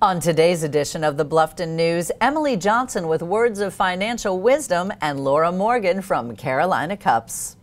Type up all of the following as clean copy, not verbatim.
On today's edition of the Bluffton News, Emily Johnson with words of financial wisdom and Laura Morgan from Carolina Cups.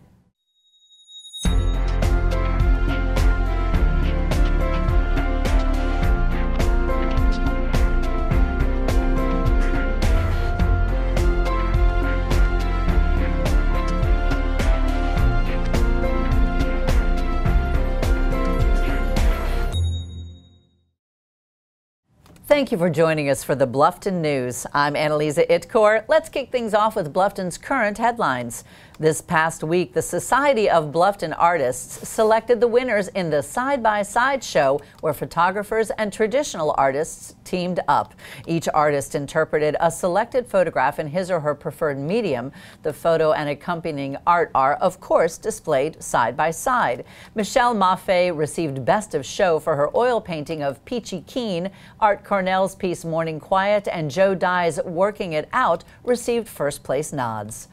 Thank you for joining us for the Bluffton News. I'm Anneliza Itkor. Let's kick things off with Bluffton's current headlines. This past week, the Society of Bluffton Artists selected the winners in the side-by-side show where photographers and traditional artists teamed up. Each artist interpreted a selected photograph in his or her preferred medium. The photo and accompanying art are, of course, displayed side-by-side. Michelle Maffei received Best of Show for her oil painting of Peachy Keen. Art Cornell's piece Morning Quiet and Joe Dye's Working It Out received first-place nods.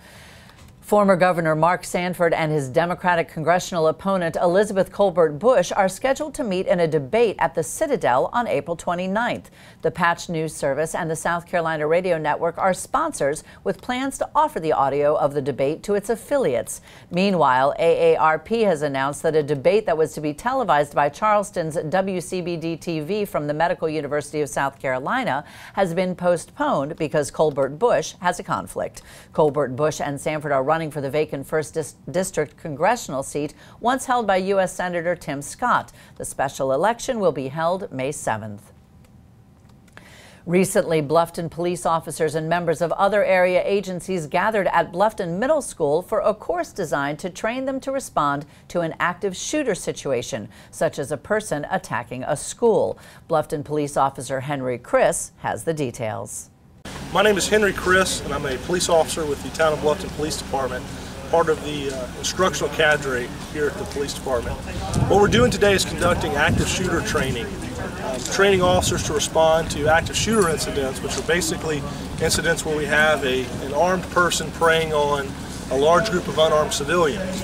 Former Governor Mark Sanford and his Democratic congressional opponent Elizabeth Colbert Bush are scheduled to meet in a debate at the Citadel on April 29th. The Patch News Service and the South Carolina Radio Network are sponsors with plans to offer the audio of the debate to its affiliates. Meanwhile, AARP has announced that a debate that was to be televised by Charleston's WCBD-TV from the Medical University of South Carolina has been postponed because Colbert Bush has a conflict. Colbert Bush and Sanford are running for the vacant 1st District congressional seat once held by U.S. Senator Tim Scott. The special election will be held May 7th. Recently, Bluffton police officers and members of other area agencies gathered at Bluffton Middle School for a course designed to train them to respond to an active shooter situation, such as a person attacking a school. Bluffton police officer Henry Chris has the details. My name is Henry Chris, and I'm a police officer with the Town of Bluffton Police Department, part of the instructional cadre here at the police department. What we're doing today is conducting active shooter training, training officers to respond to active shooter incidents, which are basically incidents where we have an armed person preying on a large group of unarmed civilians.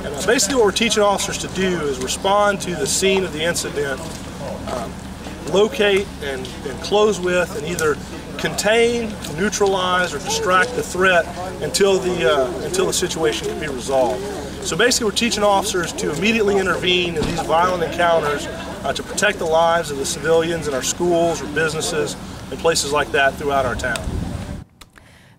And basically what we're teaching officers to do is respond to the scene of the incident, locate and close with and either contain, neutralize, or distract the threat until the situation can be resolved. So basically we're teaching officers to immediately intervene in these violent encounters to protect the lives of the civilians in our schools or businesses and places like that throughout our town.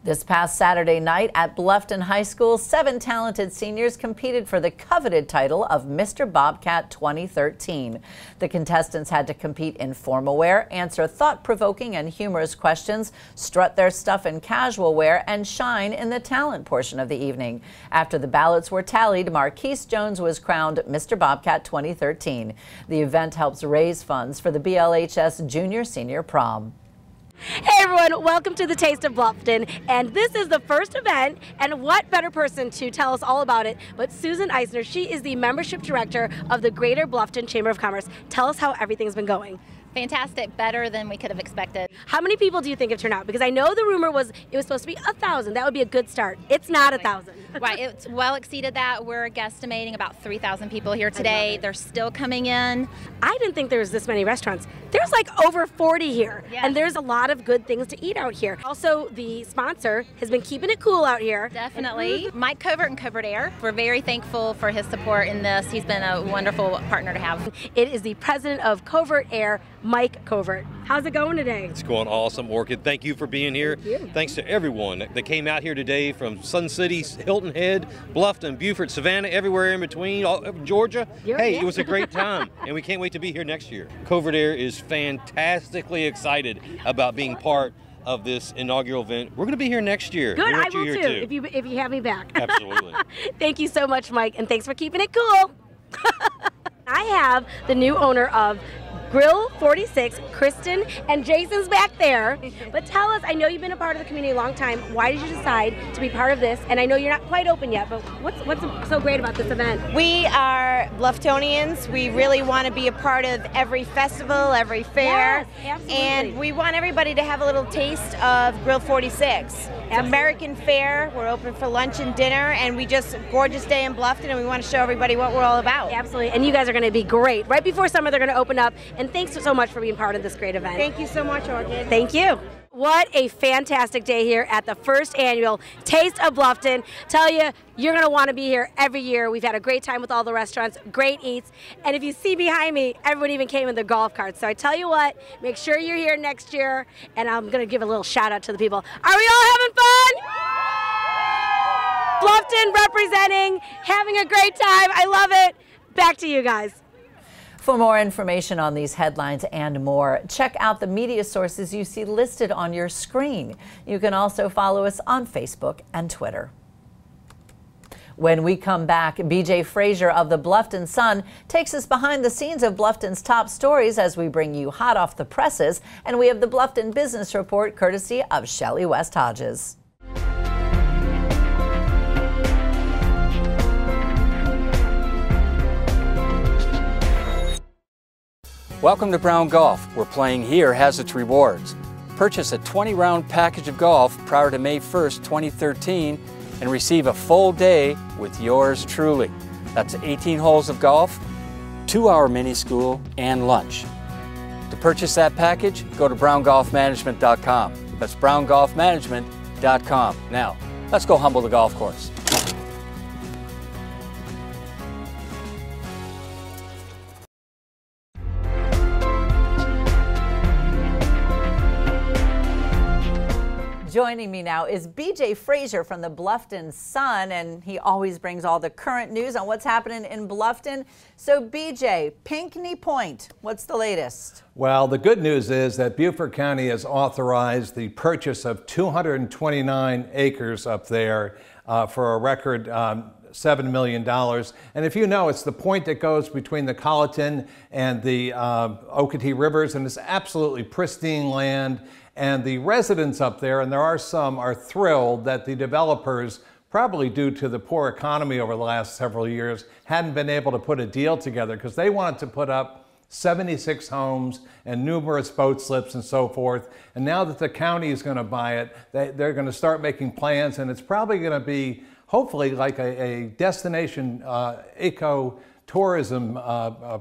This past Saturday night at Bluffton High School, 7 talented seniors competed for the coveted title of Mr. Bobcat 2013. The contestants had to compete in formal wear, answer thought-provoking and humorous questions, strut their stuff in casual wear, and shine in the talent portion of the evening. After the ballots were tallied, Marquise Jones was crowned Mr. Bobcat 2013. The event helps raise funds for the BLHS Junior-Senior Prom. Hey everyone, welcome to the Taste of Bluffton, and this is the first event, and what better person to tell us all about it but Susan Eisner. She is the membership director of the Greater Bluffton Chamber of Commerce. Tell us how everything's been going. Fantastic, better than we could have expected. How many people do you think have turned out? Because I know the rumor was it was supposed to be 1,000. That would be a good start. It's not 1,000. Right, it's well exceeded that. We're guesstimating about 3,000 people here today. They're still coming in. I didn't think there was this many restaurants. There's like over 40 here, yes. And there's a lot of good things to eat out here. Also, the sponsor has been keeping it cool out here. Definitely. Mike Covert and Covert Air. We're very thankful for his support in this. He's been a wonderful partner to have. It is the president of Covert Air, Mike Covert. How's it going today? It's going awesome, Orchid. Thank you for being here. Thank you. Thanks to everyone that came out here today from Sun City, Hilton Head, Bluffton, Beaufort, Savannah, everywhere in between, Georgia. It was a great time, and we can't wait to be here next year. Covert Air is fantastically excited about being part of this inaugural event. We're going to be here next year. Good, I will too, if you have me back. Absolutely. Thank you so much, Mike, and thanks for keeping it cool. I have the new owner of Grill 46, Kristen, and Jason's back there. But tell us, I know you've been a part of the community a long time. Why did you decide to be part of this? And I know you're not quite open yet, but what's so great about this event? We are Blufftonians. We really want to be a part of every festival, every fair. Yes, absolutely. And we want everybody to have a little taste of Grill 46. American fare. We're open for lunch and dinner, and we just gorgeous day in Bluffton, and we want to show everybody what we're all about. Absolutely, and you guys are going to be great. Right before summer, they're going to open up, and thanks so much for being part of this great event. Thank you so much, Orchid. Thank you. What a fantastic day here at the first annual Taste of Bluffton. Tell you, you're going to want to be here every year. We've had a great time with all the restaurants, great eats, and if you see behind me, everyone even came in the golf carts. So I tell you what, make sure you're here next year, and I'm going to give a little shout out to the people. Are we all having fun? Bluffton representing, having a great time. I love it. Back to you guys. For more information on these headlines and more, check out the media sources you see listed on your screen. You can also follow us on Facebook and Twitter. When we come back, BJ Frazier of the Bluffton Sun takes us behind the scenes of Bluffton's top stories as we bring you hot off the presses, and we have the Bluffton Business Report courtesy of Shellie West-Hodges. Welcome to Brown Golf, where playing here has its rewards. Purchase a 20-round package of golf prior to May 1st, 2013 and receive a full day with yours truly. That's 18 holes of golf, 2-hour mini school, and lunch. To purchase that package, go to browngolfmanagement.com. That's browngolfmanagement.com. Now, let's go humble the golf course. Joining me now is BJ Frazier from the Bluffton Sun, and he always brings all the current news on what's happening in Bluffton. So BJ, Pinckney Point, what's the latest? Well, the good news is that Beaufort County has authorized the purchase of 229 acres up there for a record $7 million. And if you know, it's the point that goes between the Colleton and the Ocoee rivers, and it's absolutely pristine land. And the residents up there, and there are some, are thrilled that the developers, probably due to the poor economy over the last several years, hadn't been able to put a deal together because they wanted to put up 76 homes and numerous boat slips and so forth. And now that the county is going to buy it, they're going to start making plans, and it's probably going to be, hopefully, like a destination eco-tourism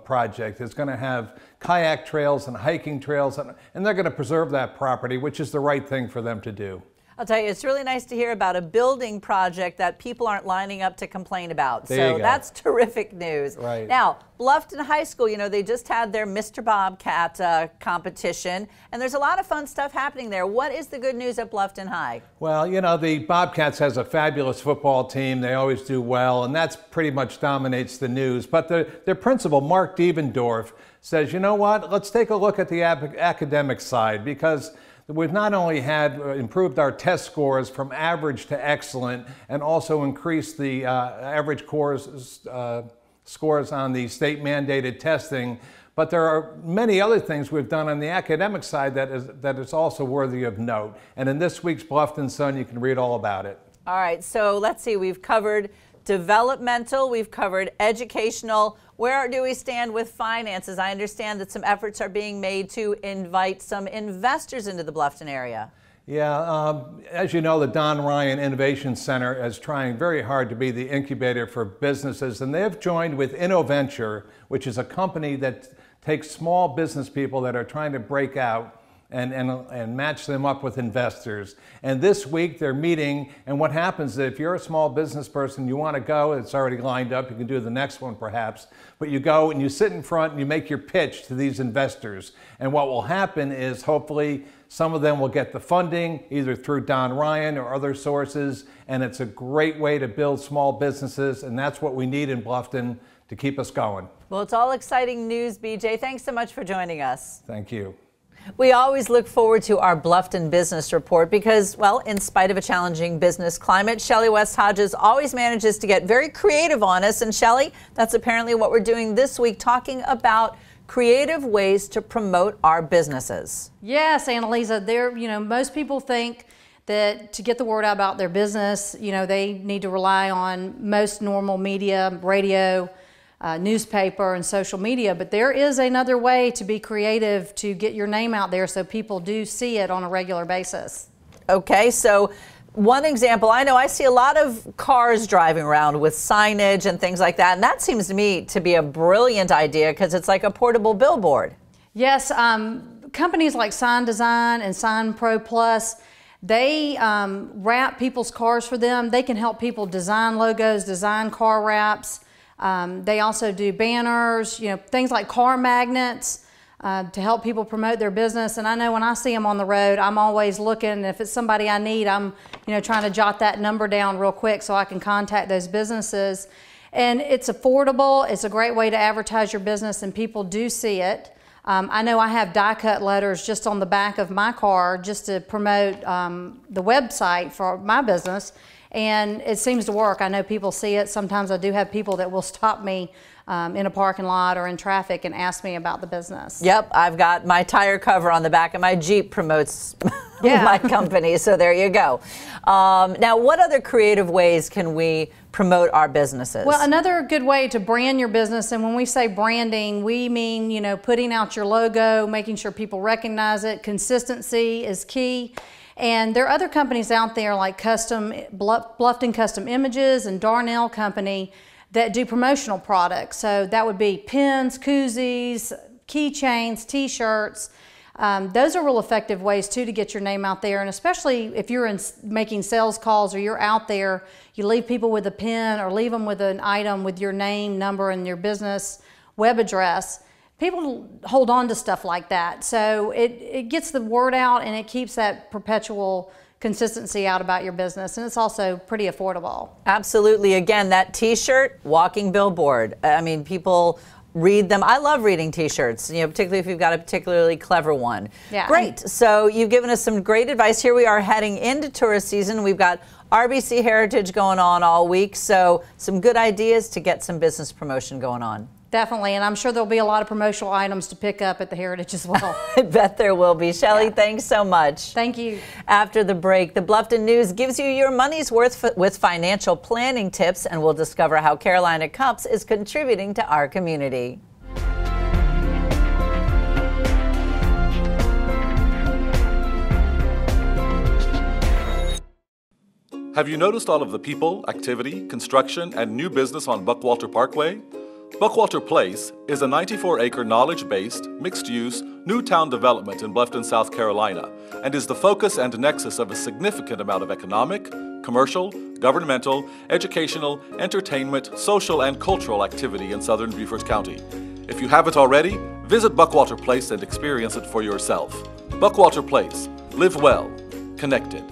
project. It's going to have kayak trails and hiking trails, and they're going to preserve that property, which is the right thing for them to do. I'll tell you, it's really nice to hear about a building project that people aren't lining up to complain about. So that's terrific news. Right. Now, Bluffton High School, you know, they just had their Mr. Bobcat competition, and there's a lot of fun stuff happening there. What is the good news at Bluffton High? Well, you know, the Bobcats has a fabulous football team. They always do well, and that's pretty much dominates the news. But their principal, Mark Devendorf, says, you know what, let's take a look at the academic side, because we've not only had improved our test scores from average to excellent, and also increased the average scores on the state mandated testing, but there are many other things we've done on the academic side that is also worthy of note. And in this week's Bluffton Sun, you can read all about it. All right, so let's see, we've covered developmental, we've covered educational. Where do we stand with finances? I understand that some efforts are being made to invite some investors into the Bluffton area. Yeah, as you know, the Don Ryan Innovation Center is trying very hard to be the incubator for businesses, and they've joined with InnoVenture, which is a company that takes small business people that are trying to break out and match them up with investors. And this week they're meeting, and what happens is if you're a small business person, you want to go, it's already lined up, you can do the next one perhaps, but you go and you sit in front and you make your pitch to these investors. And what will happen is hopefully some of them will get the funding either through Don Ryan or other sources, and it's a great way to build small businesses, and that's what we need in Bluffton to keep us going. Well, it's all exciting news, BJ. Thanks so much for joining us. Thank you. We always look forward to our Bluffton Business Report because, well, in spite of a challenging business climate, Shellie West-Hodges always manages to get very creative on us. And Shellie, that's apparently what we're doing this week, talking about creative ways to promote our businesses. Yes, Anneliza, most people think that to get the word out about their business, they need to rely on most normal media, radio, newspaper and social media, but there is another way to be creative to get your name out there so people do see it on a regular basis. Okay, so one example, I know I see a lot of cars driving around with signage and things like that, and that seems to me to be a brilliant idea because it's like a portable billboard. Yes, companies like Sign Design and Sign Pro Plus, they wrap people's cars for them. They can help people design logos, design car wraps. They also do banners, you know, things like car magnets to help people promote their business. And I know when I see them on the road, I'm always looking. If it's somebody I need, I'm, you know, trying to jot that number down real quick so I can contact those businesses. And it's affordable. It's a great way to advertise your business, and people do see it. I know I have die-cut letters just on the back of my car just to promote the website for my business, and it seems to work. I know people see it. Sometimes I do have people that will stop me in a parking lot or in traffic and ask me about the business. Yep, I've got my tire cover on the back of my Jeep promotes my company, so there you go. Now, what other creative ways can we promote our businesses? Well, another good way to brand your business, and when we say branding, we mean, you know, putting out your logo, making sure people recognize it. Consistency is key. And there are other companies out there like Bluffton Custom Images and Darnell Company that do promotional products. So that would be pins, koozies, keychains, t-shirts. Those are real effective ways too to get your name out there, and especially if you're making sales calls or you're out there, you leave people with a pin or leave them with an item with your name, number, and your business web address. People hold on to stuff like that, so it gets the word out and it keeps that perpetual consistency out about your business, and it's also pretty affordable. Absolutely. Again, that t-shirt, walking billboard. I mean, people read them. I love reading t-shirts, you know, particularly if you've got a particularly clever one. Yeah. Great. So you've given us some great advice. Here we are heading into tourist season. We've got RBC Heritage going on all week, so some good ideas to get some business promotion going on. Definitely, and I'm sure there'll be a lot of promotional items to pick up at the Heritage as well. I bet there will be. Shellie, thanks so much. Thank you. After the break, the Bluffton News gives you your money's worth with financial planning tips, and we'll discover how Carolina Cups is contributing to our community. Have you noticed all of the people, activity, construction, and new business on Buckwalter Parkway? Buckwalter Place is a 94-acre knowledge-based, mixed-use, new town development in Bluffton, South Carolina, and is the focus and nexus of a significant amount of economic, commercial, governmental, educational, entertainment, social, and cultural activity in southern Beaufort County. If you haven't already, visit Buckwalter Place and experience it for yourself. Buckwalter Place. Live well. Connected.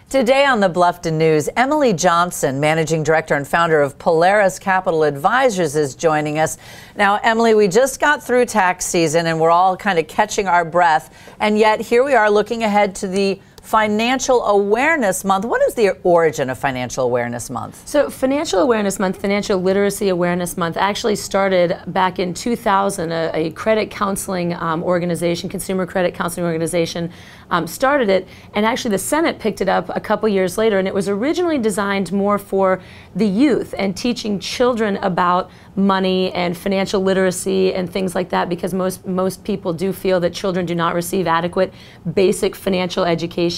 Today on the Bluffton News, Emily Johnson, Managing Director and founder of Polaris Capital Advisors, is joining us. Now, Emily, we just got through tax season and we're all kind of catching our breath, and yet here we are looking ahead to the Financial Awareness Month. What is the origin of Financial Awareness Month? So Financial Awareness Month, Financial Literacy Awareness Month, actually started back in 2000. A credit counseling organization, consumer credit counseling organization, started it, and actually the Senate picked it up a couple years later, and it was originally designed more for the youth and teaching children about money and financial literacy and things like that, because most people do feel that children do not receive adequate basic financial education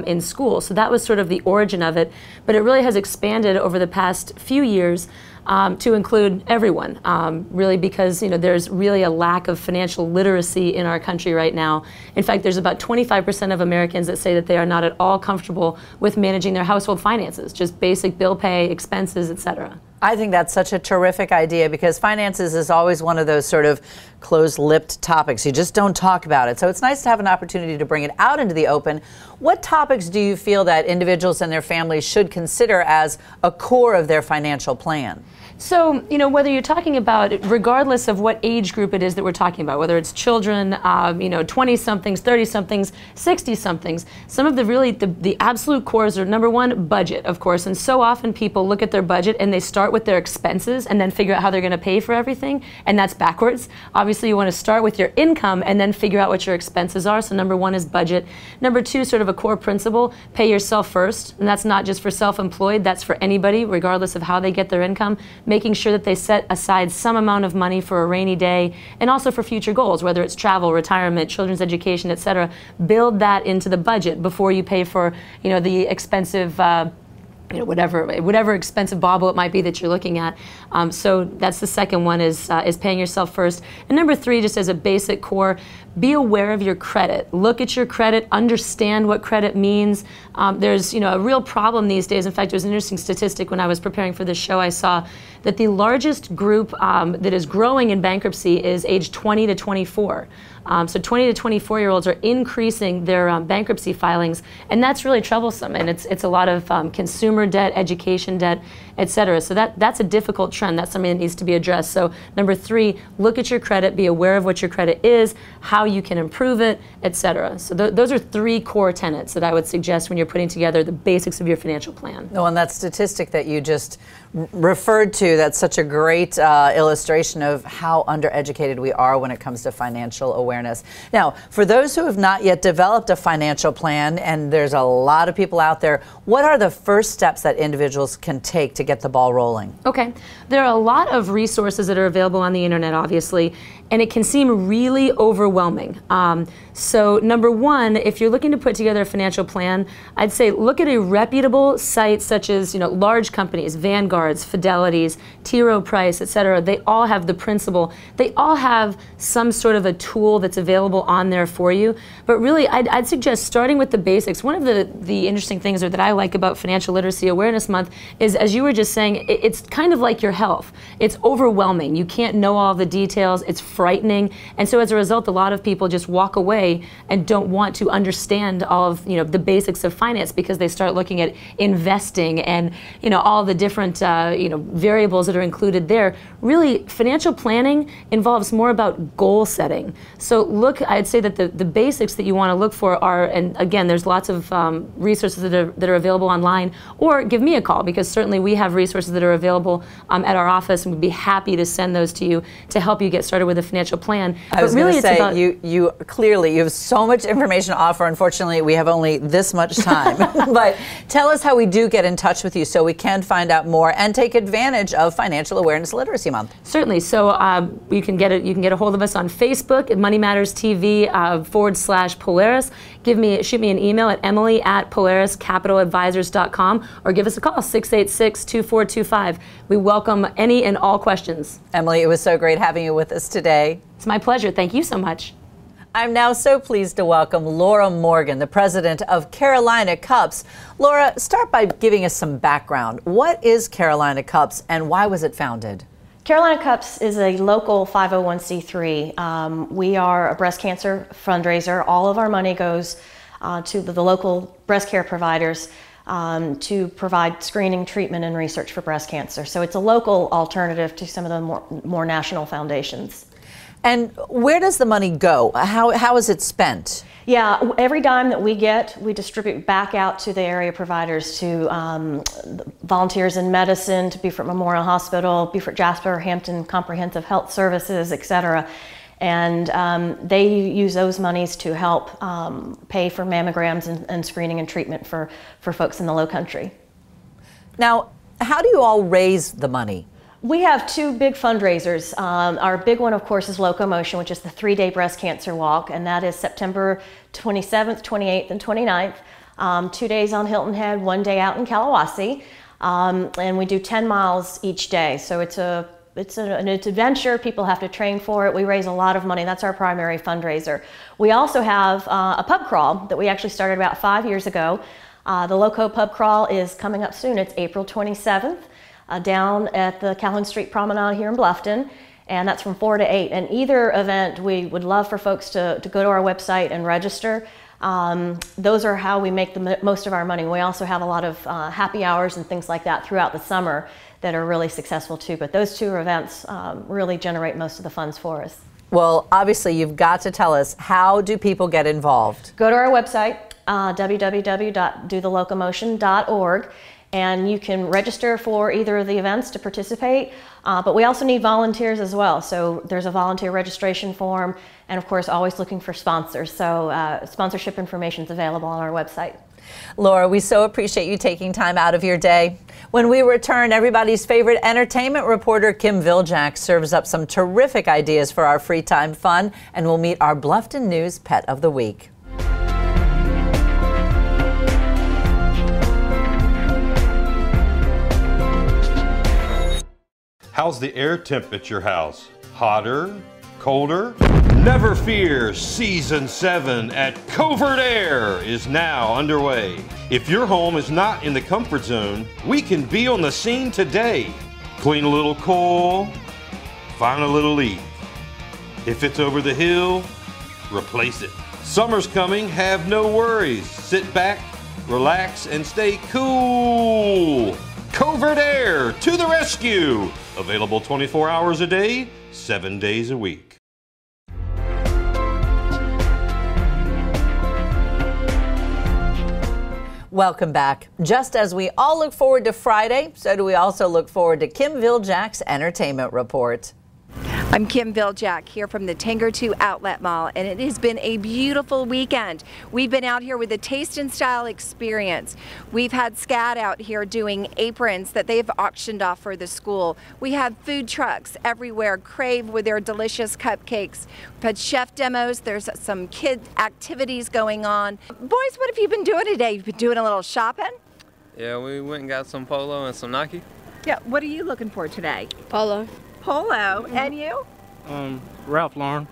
in school. So that was sort of the origin of it, but it really has expanded over the past few years to include everyone, really, because there's really a lack of financial literacy in our country right now. In fact, there's about 25% of Americans that say that they are not at all comfortable with managing their household finances, just basic bill pay, expenses, etc. I think that's such a terrific idea, because finances is always one of those sort of closed-lipped topics. You just don't talk about it. So it's nice to have an opportunity to bring it out into the open. What topics do you feel that individuals and their families should consider as a core of their financial plan? So, whether you're talking about, regardless of what age group it is that we're talking about, whether it's children, 20-somethings, 30-somethings, 60-somethings, some of the absolute cores are, number one, budget, of course. And so often people look at their budget and they start with their expenses and then figure out how they're going to pay for everything, and that's backwards. Obviously, you want to start with your income and then figure out what your expenses are. So number one is budget. Number two, sort of a core principle, pay yourself first. And that's not just for self-employed, that's for anybody, regardless of how they get their income. making sure that they set aside some amount of money for a rainy day and also for future goals, whether it's travel, retirement, children's education, etc. Build that into the budget before you pay for, the expensive whatever expensive bauble it might be that you're looking at. So that's the second one, is paying yourself first. And number 3, just as a basic core, be aware of your credit. Look at your credit, understand what credit means. There's a real problem these days. In fact, it was an interesting statistic when I was preparing for this show. I saw that the largest group that is growing in bankruptcy is age 20 to 24. So 20 to 24-year-olds are increasing their bankruptcy filings, and that's really troublesome. And it's a lot of consumer debt, education debt, et cetera. So that's a difficult trend. That's something that needs to be addressed. So number 3, look at your credit, be aware of what your credit is, how you can improve it, et cetera. So those are 3 core tenets that I would suggest when you're putting together the basics of your financial plan. No, and that statistic that you just referred to, that's such a great illustration of how undereducated we are when it comes to financial awareness. Now, for those who have not yet developed a financial plan, and there's a lot of people out there, what are the first steps that individuals can take to get the ball rolling? Okay, there are a lot of resources that are available on the internet, obviously, and it can seem really overwhelming. So number 1, if you're looking to put together a financial plan, I'd say look at a reputable site such as large companies, Vanguards, Fidelities, T. Rowe Price, etc. They all have the principle. They all have some sort of a tool that's available on there for you. But really, I'd suggest starting with the basics. One of the interesting things that I like about Financial Literacy Awareness Month is, as you were just saying, it's kind of like your health. It's overwhelming. You can't know all the details. It's frightening. And so as a result, a lot of people just walk away and don't want to understand all of the basics of finance, because they start looking at investing and all the different variables that are included there. Really, financial planning involves more about goal setting. So I'd say that the basics that you want to look for are, and again, there's lots of resources that are available online, or give me a call, because certainly we have resources that are available at our office, and we'd be happy to send those to you to help you get started with a financial plan. I was going to say, you clearly, you have so much information to offer. Unfortunately, we have only this much time. But tell us how we do get in touch with you so we can find out more and take advantage of Financial Awareness Literacy Month. Certainly. So you can get a hold of us on Facebook at Money Matters TV /Polaris. Shoot me an email at emily@polariscapitaladvisors.com, or give us a call, 686-2425. We welcome any and all questions. Emily, it was so great having you with us today. It's my pleasure. Thank you so much. I'm now so pleased to welcome Laura Morgan, the president of Carolina Cups. Laura, start by giving us some background. What is Carolina Cups and why was it founded? Carolina Cups is a local 501c3. We are a breast cancer fundraiser. All of our money goes to the local breast care providers to provide screening, treatment, and research for breast cancer. So it's a local alternative to some of the more national foundations. And where does the money go? How is it spent? Yeah, every dime that we get, we distribute back out to the area providers, to volunteers in medicine, to Beaufort Memorial Hospital, Beaufort Jasper, Hampton Comprehensive Health Services, etc. And they use those monies to help pay for mammograms and screening and treatment for folks in the Low Country. Now, how do you all raise the money? We have 2 big fundraisers. Our big one, of course, is Locomotion, which is the 3-day breast cancer walk, and that is September 27th, 28th, and 29th. 2 days on Hilton Head, 1 day out in Kalawasi, and we do 10 miles each day. So it's an adventure. People have to train for it. We raise a lot of money. That's our primary fundraiser. We also have a pub crawl that we actually started about 5 years ago. The Loco Pub Crawl is coming up soon. It's April 27th. Down at the Calhoun Street Promenade here in Bluffton, and that's from 4 to 8. And either event, we would love for folks to go to our website and register. Those are how we make the most of our money. We also have a lot of happy hours and things like that throughout the summer that are really successful too. But those 2 events really generate most of the funds for us. Well, obviously, you've got to tell us, how do people get involved? Go to our website, www.dothelocomotion.org. And you can register for either of the events to participate, but we also need volunteers as well. So there's a volunteer registration form, and of course always looking for sponsors. So sponsorship information is available on our website. Laura, we so appreciate you taking time out of your day. When we return, everybody's favorite entertainment reporter, Kim Viljac, serves up some terrific ideas for our free time fun, and we'll meet our Bluffton News Pet of the Week. How's the air temp at your house? Hotter? Colder? Never fear, Season 7 at Covert Air is now underway. If your home is not in the comfort zone, we can be on the scene today. Clean a little coil, find a little leak. If it's over the hill, replace it. Summer's coming, have no worries. Sit back, relax, and stay cool. Covert Air to the rescue. Available 24 hours a day, 7 days a week. Welcome back. Just as we all look forward to Friday, so do we also look forward to Kim Viljac's Entertainment Report. I'm Kim Viljac here from the Tanger 2 Outlet Mall, and it has been a beautiful weekend. We've been out here with a Taste and Style experience. We've had SCAD out here doing aprons that they've auctioned off for the school. We have food trucks everywhere, Crave with their delicious cupcakes. We've had chef demos. There's some kid activities going on. Boys, what have you been doing today? You've been doing a little shopping? Yeah, we went and got some Polo and some Nike. Yeah, what are you looking for today? Polo. Polo, and you? Ralph Lauren.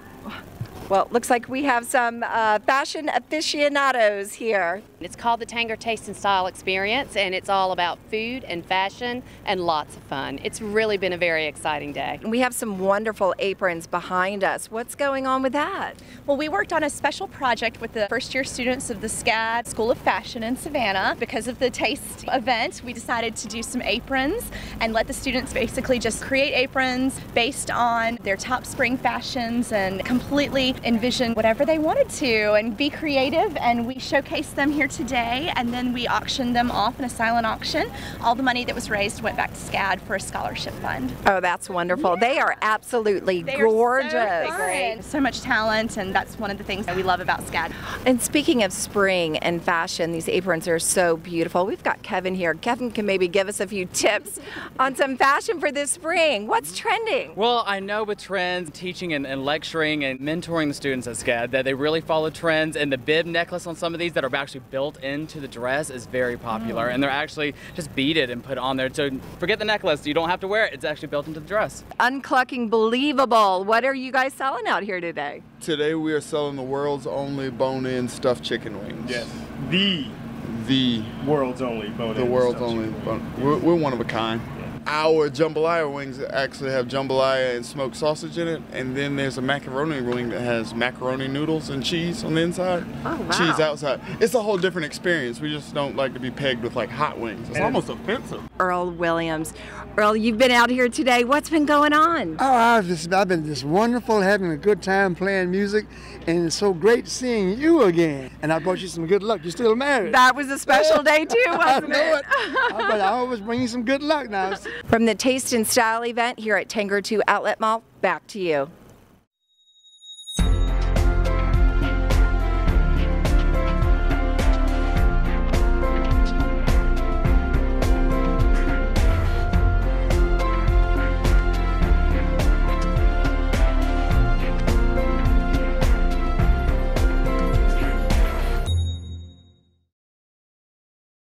Well, it looks like we have some fashion aficionados here. It's called the Tanger Taste and Style Experience, and it's all about food and fashion and lots of fun. It's really been a very exciting day. We have some wonderful aprons behind us. What's going on with that? Well, we worked on a special project with the first-year students of the SCAD School of Fashion in Savannah. Because of the taste event, we decided to do some aprons and let the students basically just create aprons based on their top spring fashions and completely envision whatever they wanted to and be creative, and we showcased them here today, and then we auctioned them off in a silent auction. All the money that was raised went back to SCAD for a scholarship fund. Oh, that's wonderful. Yeah. They are absolutely gorgeous. So much talent, and that's one of the things that we love about SCAD. And speaking of spring and fashion, these aprons are so beautiful. We've got Kevin here. Kevin can maybe give us a few tips on some fashion for this spring. What's trending? Well, I know with trends, teaching and lecturing and mentoring the students at SCAD, that they really follow trends, and the bib necklace on some of these that are actually built into the dress is very popular, and they're actually just beaded and put on there. So forget the necklace, you don't have to wear it, it's actually built into the dress. Unclucking believable. What are you guys selling out here today? Today we are selling the world's only bone-in stuffed chicken wings. Yes, the world's only bone-in. The world's only bone. We're one of a kind. Our jambalaya wings actually have jambalaya and smoked sausage in it, and then there's a macaroni wing that has macaroni noodles and cheese on the inside, cheese outside. It's a whole different experience. We just don't like to be pegged with like hot wings. It's almost offensive. Earl Williams. Earl, you've been out here today. What's been going on? Oh, I've been just wonderful, having a good time playing music, and it's so great seeing you again. And I brought you some good luck. You're still married. That was a special day too, wasn't it? But I always bring you some good luck now. From the Taste and Style event here at Tanger 2 Outlet Mall, back to you.